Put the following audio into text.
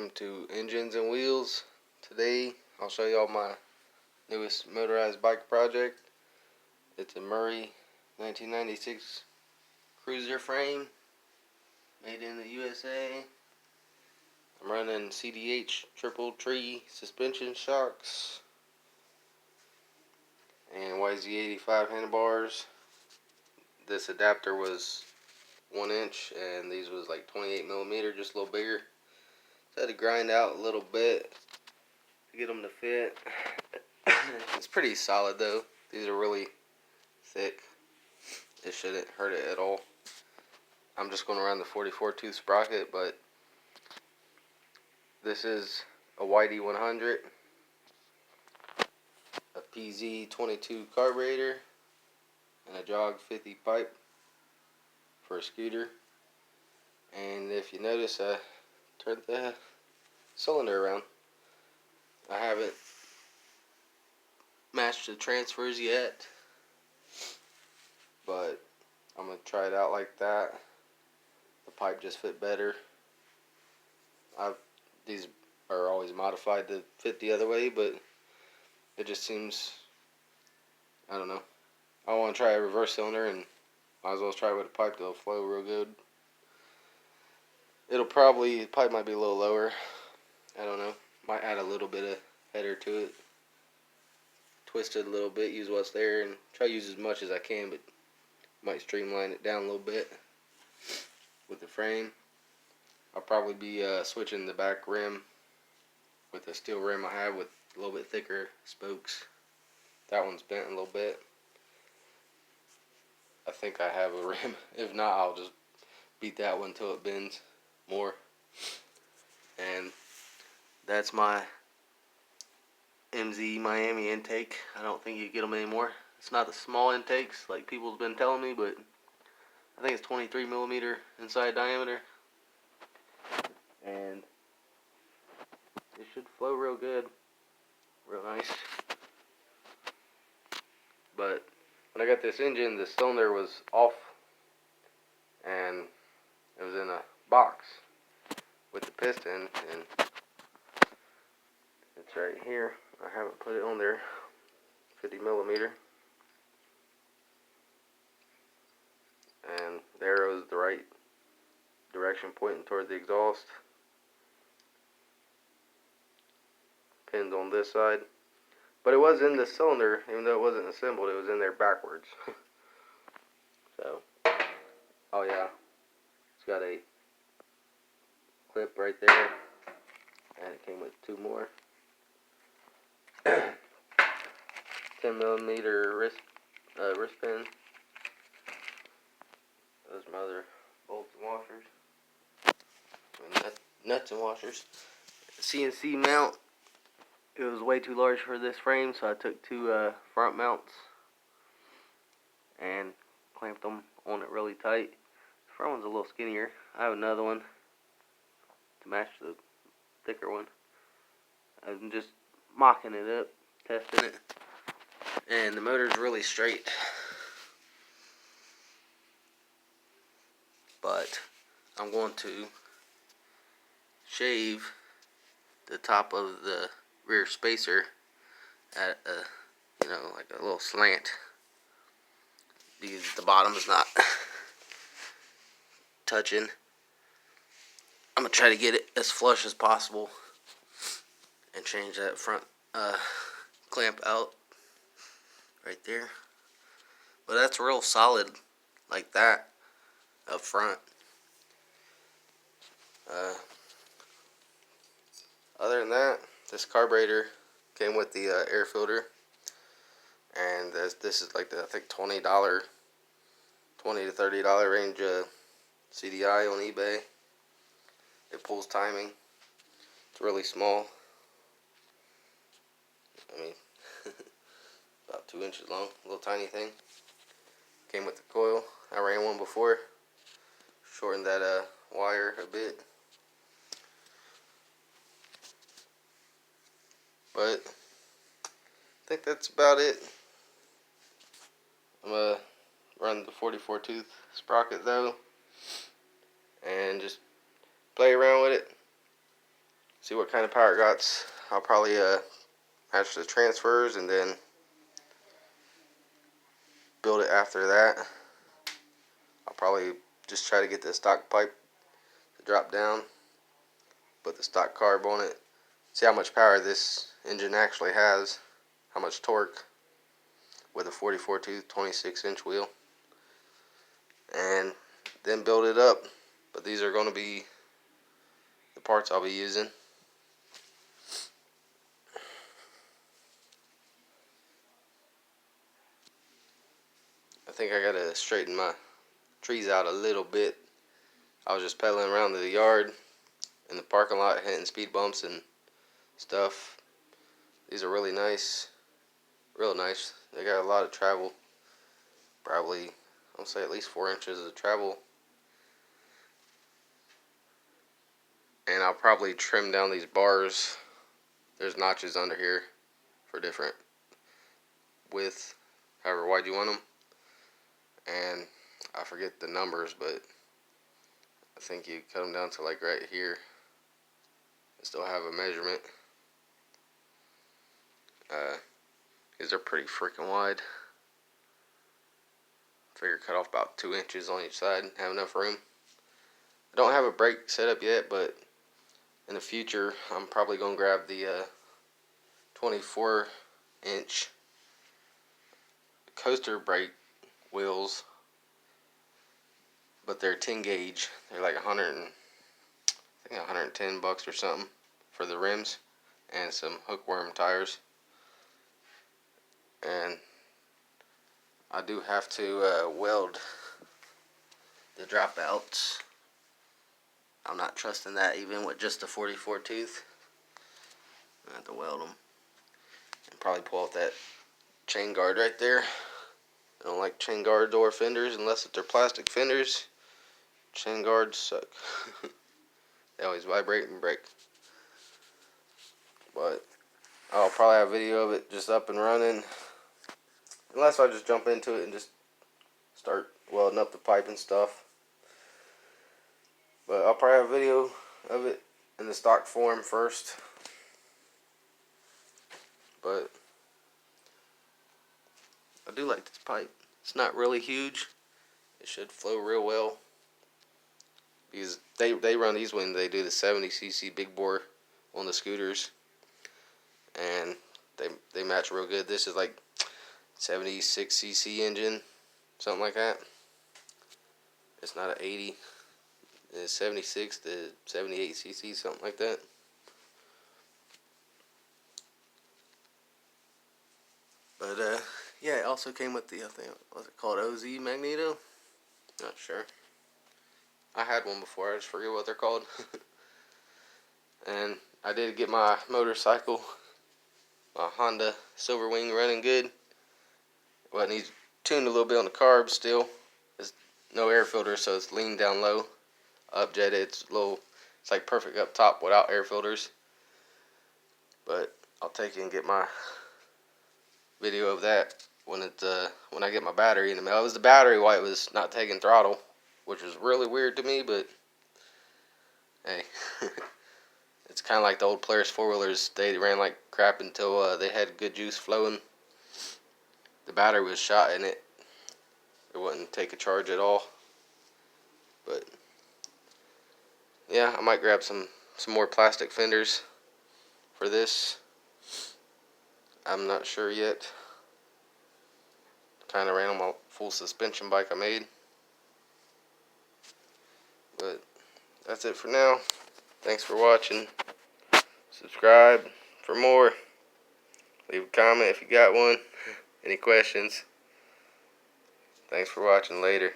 Welcome to Engines and Wheels. Today I'll show y'all my newest motorized bike project. It's a Murray 1996 cruiser frame made in the USA. I'm running CDH triple tree suspension shocks and YD100 handlebars. This adapter was 1 inch and these was like 28 millimeter, just a little bigger. So I had to grind out a little bit to get them to fit. It's pretty solid though. These are really thick. It shouldn't hurt it at all. I'm just going to run the 44 tooth sprocket, but this is a YD100, a PZ22 carburetor, and a jog 50 pipe for a scooter. And if you notice, I turned the cylinder around. I haven't matched the transfers yet, but I'm going to try it out like that. The pipe just fit better. These are always modified to fit the other way, but it just seems, I don't know. I want to try a reverse cylinder and might as well try it with a pipe. It'll flow real good. The pipe might be a little lower. I don't know. Might add a little bit of header to it. Twist it a little bit, use what's there, and try to use as much as I can, but might streamline it down a little bit with the frame. I'll probably be switching the back rim with the steel rim I have with a little bit thicker spokes. That one's bent a little bit. I think I have a rim. If not, I'll just beat that one until it bends more. And that's my MzMiami intake. I don't think you get them anymore. It's not the small intakes like people's been telling me, but I think it's 23 millimeter inside diameter. And it should flow real good, real nice. But when I got this engine, the cylinder was off and it was in a box with the piston, and it's right here. I haven't put it on there. 50 millimeter, and the arrow is the right direction pointing toward the exhaust. Pins on this side, but it was in the cylinder, even though it wasn't assembled. It was in there backwards. So, oh yeah, it's got a clip right there, and it came with two more 10 millimeter wrist pin. Those are my other bolts and washers, nuts and washers. CNC mount. It was way too large for this frame, so I took two front mounts and clamped them on it really tight. The front one's a little skinnier. I have another one to match the thicker one. I'm just mocking it up, testing it, and the motor's really straight. But I'm going to shave the top of the rear spacer at a, like a little slant, because the bottom is not touching. I'm gonna try to get it as flush as possible and change that front clamp out right there. But that's real solid like that up front. Other than that, this carburetor came with the air filter, and this is like the, I think, $20 to $30 range CDI on eBay. It pulls timing. It's really small. I mean, about 2 inches long, little tiny thing. Came with the coil. I ran one before. Shortened that wire a bit. But I think that's about it. I'm going to run the 44 tooth sprocket though, and just play around with it. see what kind of power it got. I'll probably match the transfers and then build it after that. I'll probably just try to get the stock pipe to drop down, put the stock carb on it, see how much power this engine actually has, how much torque with a 44 tooth 26-inch wheel, and then build it up. But these are going to be the parts I'll be using. I think I gotta straighten my trees out a little bit. I was just pedaling around the yard in the parking lot, hitting speed bumps and stuff. These are really nice, real nice. They got a lot of travel, probably I'll say at least 4 inches of travel. And I'll probably trim down these bars. There's notches under here for different width, however wide you want them. And I forget the numbers, but I think you cut them down to like right here. I still have a measurement. These are pretty freaking wide. Figure cut off about 2 inches on each side and have enough room. I don't have a brake set up yet, but in the future I'm probably going to grab the 24-inch coaster brake wheels, but they're 10 gauge. They're like I think $110 or something for the rims and some hookworm tires. And I do have to weld the dropouts. I'm not trusting that even with just the 44 tooth. I have to weld them and probably pull out that chain guard right there. I don't like chain guard door fenders unless they're plastic fenders. Chain guards suck. They always vibrate and break. But I'll probably have a video of it just up and running, unless I just jump into it and just start welding up the pipe and stuff. But I'll probably have a video of it in the stock form first. But I do like this pipe. It's not really huge. It should flow real well. Because they run these when they do the 70cc big bore on the scooters. And they match real good. This is like 76cc engine, something like that. It's not an 80. It's 76 to 78cc, something like that. But yeah, it also came with the, I think, what's it called, OZ magneto? Not sure. I had one before, I just forget what they're called. And I did get my motorcycle, my Honda Silverwing, running good. Well, it needs tuned a little bit on the carbs still. There's no air filter, so it's leaned down low. Up jetted, it's like perfect up top without air filters. But I'll take it and get my video of that when I get my battery in the mail. It was the battery why it was not taking throttle, which was really weird to me, but hey. It's kind of like the old Polaris 4-wheelers. They ran like crap until they had good juice flowing. The battery was shot in it. It wouldn't take a charge at all. But yeah, I might grab some more plastic fenders for this. I'm not sure yet. Kind of ran on my full suspension bike I made. But that's it for now. Thanks for watching. Subscribe for more. Leave a comment if you got one. Any questions. Thanks for watching. Later.